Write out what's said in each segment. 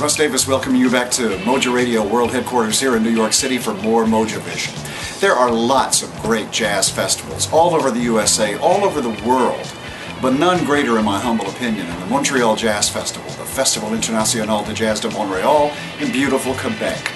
Russ Davis welcoming you back to MoJa Radio World Headquarters here in New York City for more MoJa Vision. There are lots of great jazz festivals all over the USA, all over the world, but none greater in my humble opinion than the Montreal Jazz Festival, the Festival International de Jazz de Montreal in beautiful Quebec.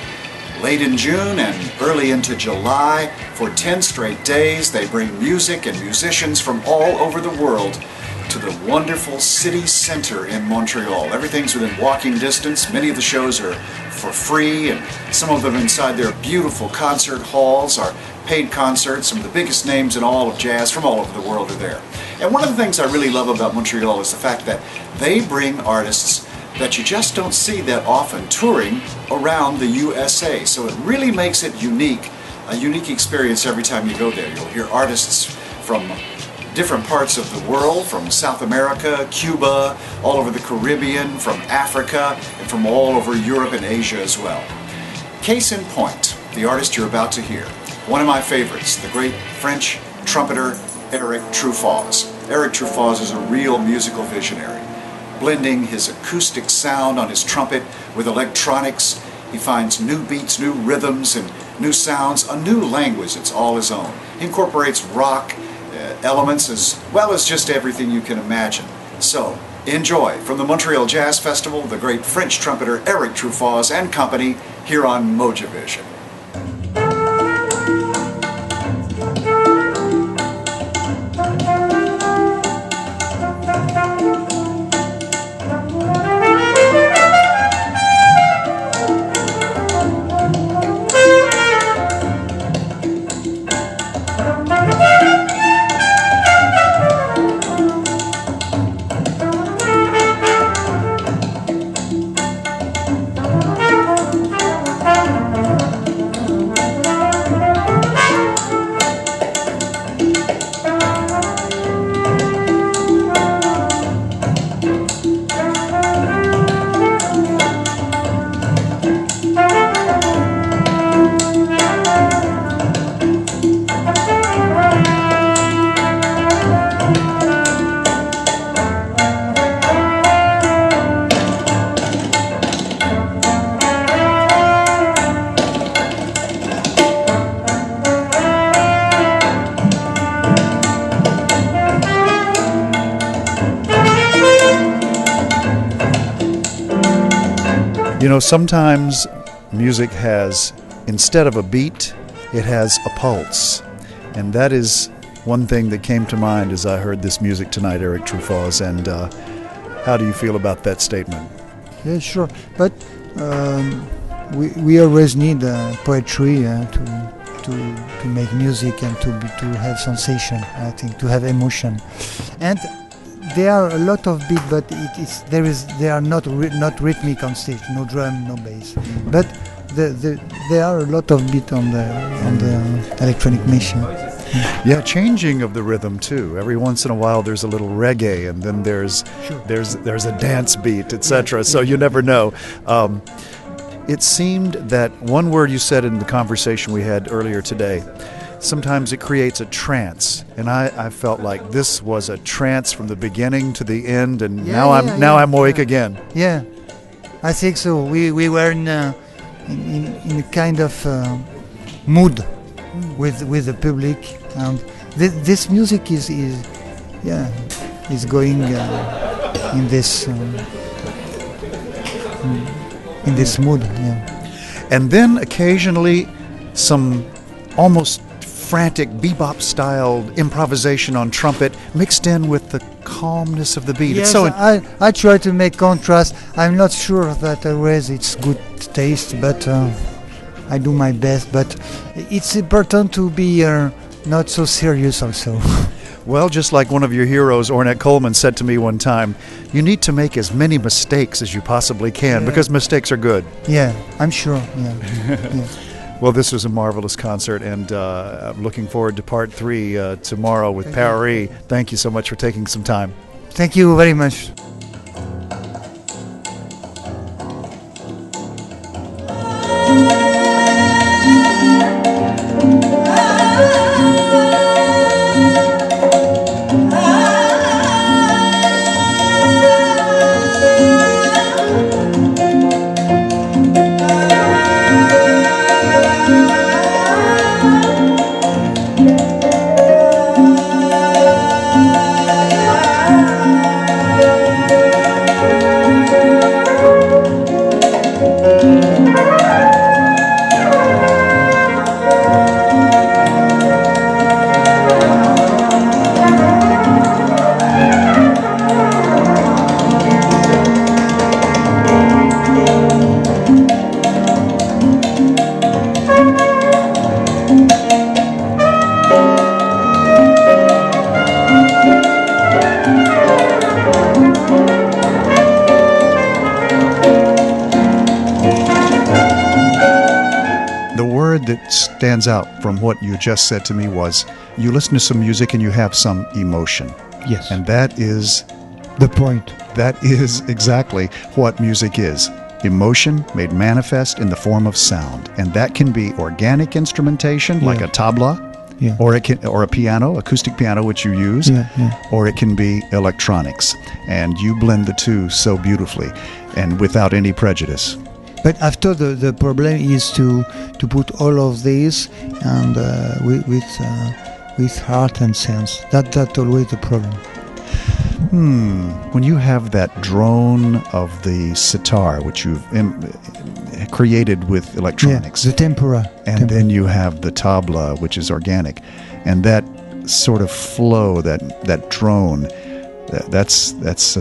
Late in June and early into July, for 10 straight days, they bring music and musicians from all over the world to the wonderful city center in Montreal. Everything's within walking distance. Many of the shows are for free, and some of them inside their beautiful concert halls are paid concerts. Some of the biggest names in all of jazz from all over the world are there. And one of the things I really love about Montreal is the fact that they bring artists that you just don't see that often touring around the USA. So it really makes it unique, a unique experience every time you go there. You'll hear artists from different parts of the world, from South America, Cuba, all over the Caribbean, from Africa, and from all over Europe and Asia as well. Case in point, the artist you're about to hear, one of my favorites, the great French trumpeter Erik Truffaz. Erik Truffaz is a real musical visionary. Blending his acoustic sound on his trumpet with electronics, he finds new beats, new rhythms, and new sounds, a new language that's all his own. He incorporates rock elements as well as just everything you can imagine. So, enjoy from the Montreal Jazz Festival, the great French trumpeter Erik Truffaz and company here on MoJa Vision. You know, sometimes music has, instead of a beat, it has a pulse. And that is one thing that came to mind as I heard this music tonight, Erik Truffaz. And how do you feel about that statement? Yeah, sure. But we always need poetry to make music and to have sensation, I think, to have emotion. And there are a lot of beats, but they are not rhythmic on stage. No drum, no bass. But there are a lot of beats on the electronic machine. Yeah, changing of the rhythm too. Every once in a while, there's a little reggae, and then there's a dance beat, etc. So you never know. It seemed that one word you said in the conversation we had earlier today. Sometimes it creates a trance, and I felt like this was a trance from the beginning to the end, and now I'm awake again. Yeah, I think so. We were in a kind of mood with the public, and this music is going in this mood. Yeah. And then occasionally some almost frantic bebop-style improvisation on trumpet mixed in with the calmness of the beat. Yes, I try to make contrast. I'm not sure that always it's good taste, but I do my best. But it's important to be not so serious also. Well, just like one of your heroes, Ornette Coleman, said to me one time, you need to make as many mistakes as you possibly can, because mistakes are good. Yeah, I'm sure. Yeah. Well, this was a marvelous concert, and I'm looking forward to part 3 tomorrow with Paris. Thank you so much for taking some time. Thank you very much. that stands out from what you just said to me was you listen to some music and you have some emotion. Yes. And that is the point. That is exactly what music is. Emotion made manifest in the form of sound. And that can be organic instrumentation, like a tabla, or a piano, acoustic piano, which you use, or it can be electronics. And you blend the two so beautifully and without any prejudice. But after the problem is to put all of this and with heart and sense. That's always the problem. When you have that drone of the sitar, which you've created with electronics, the tempura, then you have the tabla, which is organic, and that sort of flow, that drone, that's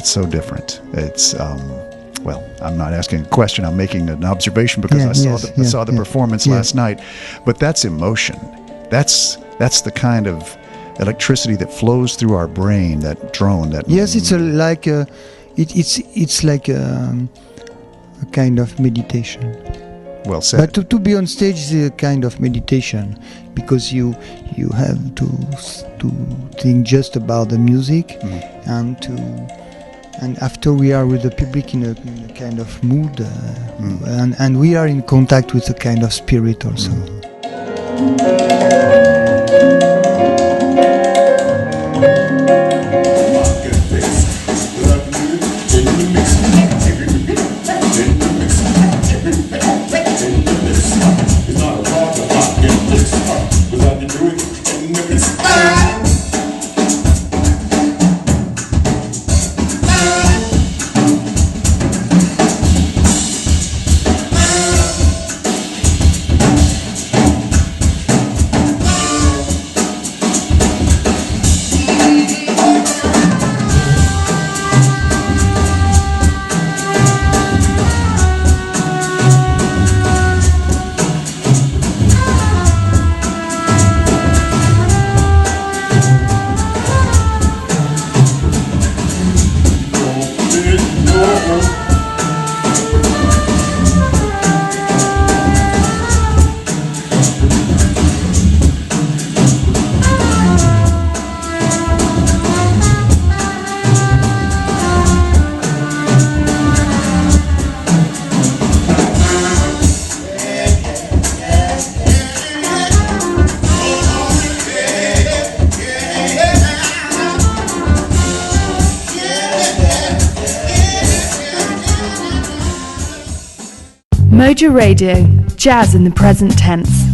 so different. It's well, I'm not asking a question. I'm making an observation because I saw the performance last night. But that's emotion. That's the kind of electricity that flows through our brain. That drone. It's like a kind of meditation. Well said. But to be on stage is a kind of meditation because you have to think just about the music and after we are with the public in a kind of mood and we are in contact with a kind of spirit also. MoJa Radio, jazz in the present tense.